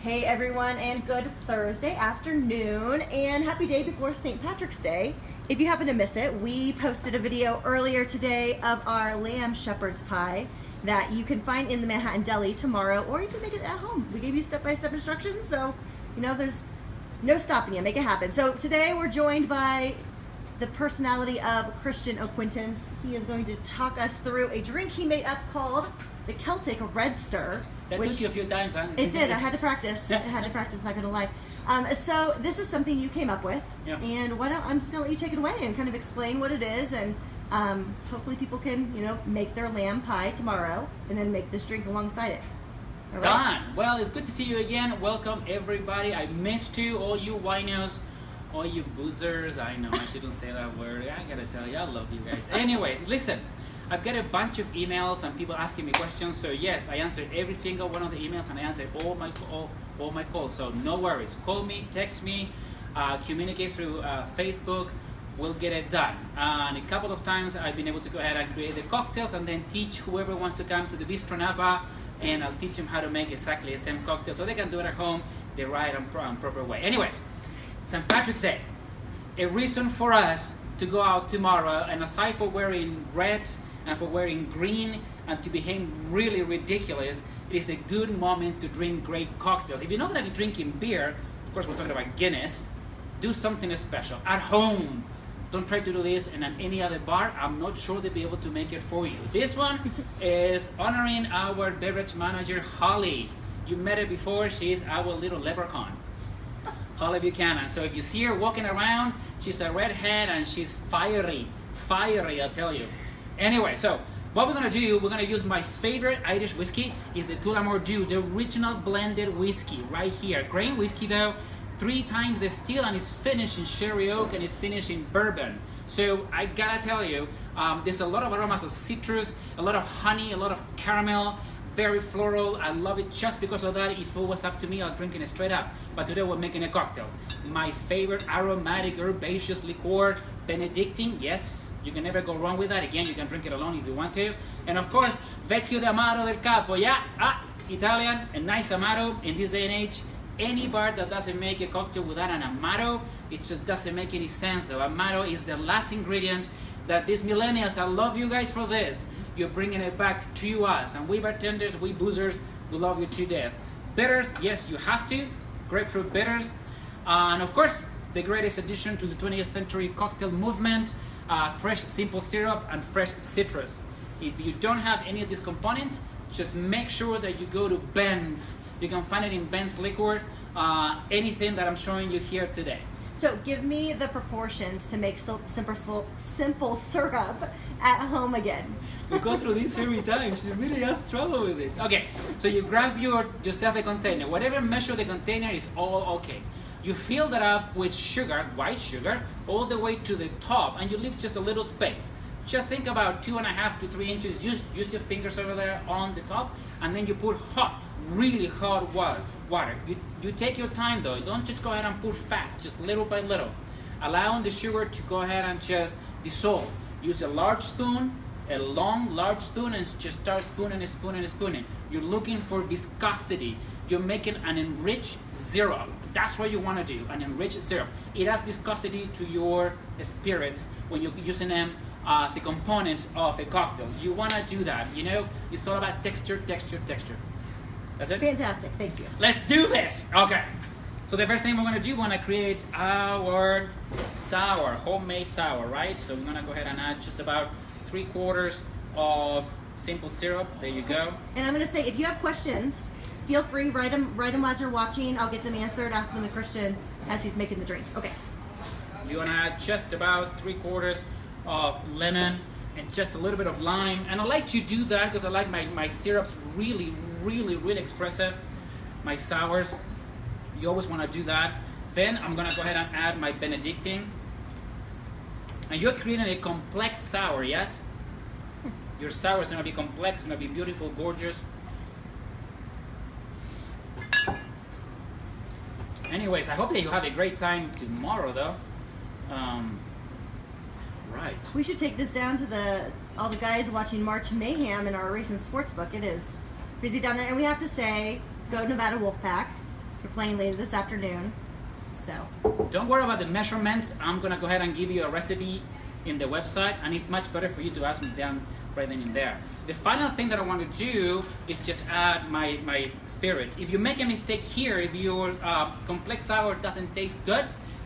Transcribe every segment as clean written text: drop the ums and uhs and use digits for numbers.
Hey everyone, and good Thursday afternoon, and happy day before St. Patrick's Day. If you happen to miss it, we posted a video earlier today of our lamb shepherd's pie that you can find in the Manhattan Deli tomorrow, or you can make it at home. We gave you step-by-step instructions, so you know there's no stopping you. Make it happen. So today we're joined by the personality of Christian O'Quintons. He is going to talk us through a drink he made up called the Celtic Red Stir. That took you a few times, huh? It did. I had to practice. Not going to lie. So this is something you came up with, yeah. And I'm just going to let you take it away and kind of explain what it is, and hopefully people can, make their lamb pie tomorrow and then make this drink alongside it. All right? Done. Well, it's good to see you again. Welcome, everybody. I missed you, all you winos, all you boozers. I know I shouldn't say that word. I gotta tell you, I love you guys. Anyways, listen. I've got a bunch of emails and people asking me questions. So yes, I answered every single one of the emails and I answered all my calls. So no worries. Call me, text me, communicate through Facebook. We'll get it done. And a couple of times I've been able to go ahead and create the cocktails and then teach whoever wants to come to the Bistro Napa, and I'll teach them how to make exactly the same cocktail so they can do it at home the right and proper way. Anyways, St. Patrick's Day, a reason for us to go out tomorrow, and aside for wearing red and for wearing green and to behave really ridiculous, it is a good moment to drink great cocktails. If you're not going to be drinking beer, of course we're talking about Guinness, do something special at home. Don't try to do this in any other bar. I'm not sure they'll be able to make it for you. This one is honoring our beverage manager, Holly. You met her before. She's our little leprechaun, Holly Buchanan. So if you see her walking around, she's a redhead and she's fiery, I tell you. Anyway, so what we're gonna do, we're gonna use my favorite Irish whiskey, is the Tullamore Dew, the original blended whiskey right here. Grain whiskey though, 3 times the still, and it's finished in sherry oak and it's finished in bourbon. So I gotta tell you, there's a lot of aromas of citrus, a lot of honey, a lot of caramel, very floral. I love it just because of that. If it was up to me, I'll drink it straight up. But today we're making a cocktail. My favorite aromatic herbaceous liqueur, Benedictine. Yes, you can never go wrong with that. Again, you can drink it alone if you want to. And of course, Vecchio d'Amaro del Capo. Yeah, Italian, a nice Amaro in this day and age. Any bar that doesn't make a cocktail without an Amaro, it just doesn't make any sense though. Amaro is the last ingredient that these millennials, I love you guys for this. You're bringing it back to us, and we bartenders, we boozers, we love you to death. Bitters, yes, you have to. Grapefruit bitters, and of course, the greatest addition to the 20th century cocktail movement: fresh simple syrup and fresh citrus. If you don't have any of these components, just make sure that you go to Ben's. You can find it in Ben's Liquor. Anything that I'm showing you here today. So give me the proportions to make simple syrup at home again. We go through this every time. She really has trouble with this. Okay, so you grab yourself a container. Whatever measure the container is all okay. You fill that up with sugar, white sugar, all the way to the top, and you leave just a little space. Just think about 2.5 to 3 inches. Use your fingers over there on the top, and then you put really hot water. You take your time though. Don't just go ahead and pour fast, just little by little. Allowing the sugar to go ahead and just dissolve. Use a large spoon, a long large spoon, and just start spooning. You're looking for viscosity. You're making an enriched syrup. That's what you want to do, an enriched syrup. It adds viscosity to your spirits when you're using them as a component of a cocktail. You want to do that, It's all about texture. That's it? Fantastic, thank you. Let's do this! Okay. So the first thing we're going to do, we're going to create our sour, homemade sour, right? So we're going to go ahead and add just about 3/4 of simple syrup. There you go. And I'm going to say, if you have questions, feel free, write them as you're watching. I'll get them answered. Ask them to Christian as he's making the drink. Okay. You want to add just about 3/4 of lemon and just a little bit of lime. And I like to do that because I like my syrups really expressive. My sours, you always want to do that. Then I'm going to go ahead and add my Benedictine. And you're creating a complex sour, yes? Your sour is going to be complex, going to be beautiful, gorgeous. Anyways, I hope that you have a great time tomorrow, though. Right. We should take this down to all the guys watching March Mayhem in our racing sports book. It is busy down there, and we have to say, go Nevada Wolfpack. We're playing later this afternoon, so. Don't worry about the measurements. I'm gonna go ahead and give you a recipe in the website, and it's much better for you to ask me down right then and there. The final thing that I want to do is just add my spirit. If you make a mistake here, if your complex sour doesn't taste good,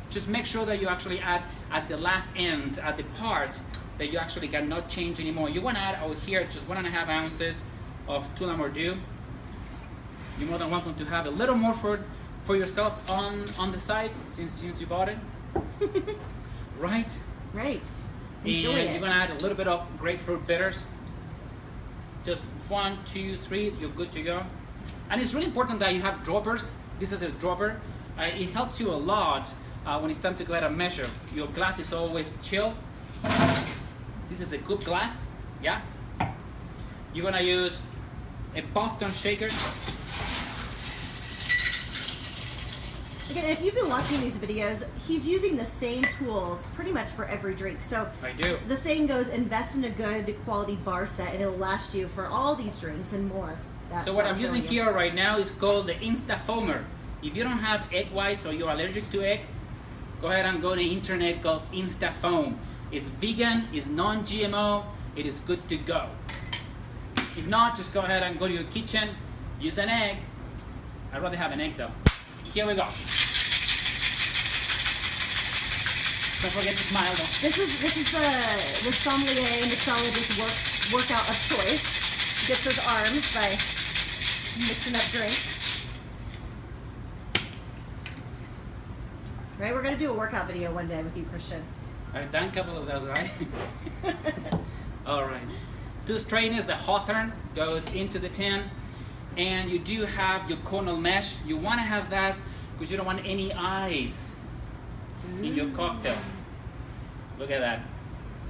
just make sure that you actually add at the last end, at the part that you actually cannot change anymore. You want to add out here just 1.5 ounces of tuna mordieu. You're more than welcome to have a little more for yourself on the side since you bought it. Right? Right. Enjoy it. You're gonna add a little bit of grapefruit bitters. Just 1, 2, 3, you're good to go. And it's really important that you have droppers. This is a dropper. It helps you a lot when it's time to go ahead and measure. Your glass is always chill. This is a good glass, yeah? You're gonna use a Boston shaker. Again, if you've been watching these videos, he's using the same tools pretty much for every drink. So I do. The saying goes, invest in a good quality bar set and it will last you for all these drinks and more. So what I'm using here right now is called the Insta Foamer. If you don't have egg whites or you're allergic to egg, go ahead and go to the internet called Insta Foam. It's vegan, it's non-GMO, it is good to go. If not, just go ahead and go to your kitchen, use an egg. I'd rather have an egg though. Here we go. Don't forget to smile though. This is the sommelier mixologist workout of choice. He gets his arms by mixing up drinks. Right, we're gonna do a workout video one day with you, Christian. I've done a couple of those, right? All right. 2 strainers, the Hawthorne goes into the tin, and you do have your cornel mesh. You want to have that because you don't want any ice in your cocktail. Look at that.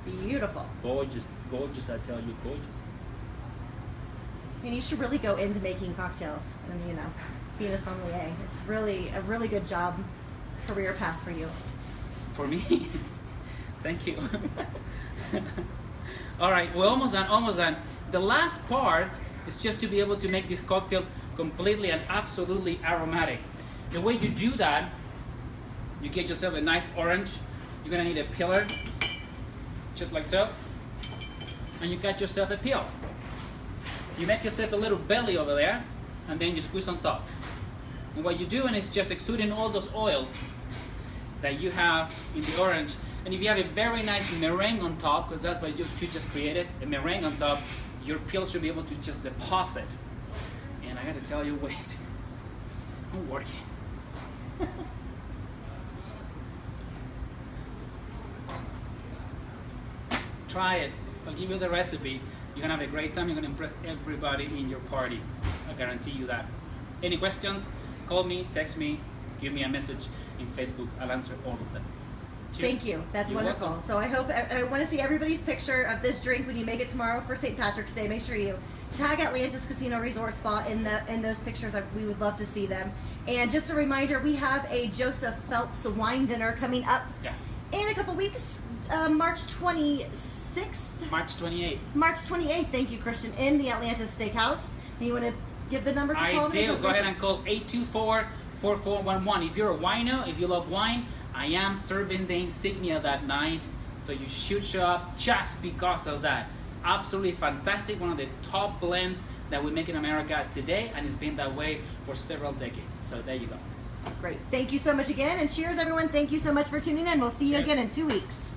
Beautiful. Gorgeous, gorgeous, I tell you, gorgeous. And you should really go into making cocktails and, you know, being a sommelier. It's really a really good job, career path for you. For me? Thank you. All right, we're almost done, almost done. The last part is just to be able to make this cocktail completely and absolutely aromatic. The way you do that, you get yourself a nice orange. You're gonna need a peeler, just like so. And you got yourself a peel. You make yourself a little belly over there, and then you squeeze on top. And what you're doing is just exuding all those oils that you have in the orange. And if you have a very nice meringue on top, because that's what you just created, a meringue on top, your peel should be able to just deposit. And I gotta tell you, wait, I'm working. Try it. I'll give you the recipe. You're gonna have a great time. You're gonna impress everybody in your party. I guarantee you that. Any questions? Call me, text me, give me a message in Facebook. I'll answer all of them. Cheers. Thank you. That's You're wonderful. welcome. So I want to see everybody's picture of this drink when you make it tomorrow for St. Patrick's Day. Make sure you tag Atlantis Casino Resort Spa in those pictures. We would love to see them. And just a reminder, we have a Joseph Phelps wine dinner coming up in a couple weeks, March 26th. March 28th. March 28th. Thank you, Christian, in the Atlantis Steakhouse. And you want to give the number to call? I do. Go ahead and call 824-4411. If you're a wino, if you love wine, I am serving the insignia that night, so you should show up just because of that. Absolutely fantastic, one of the top blends that we make in America today, and it's been that way for several decades. So there you go. Great. Thank you so much again, and cheers, everyone. Thank you so much for tuning in. We'll see you again in 2 weeks.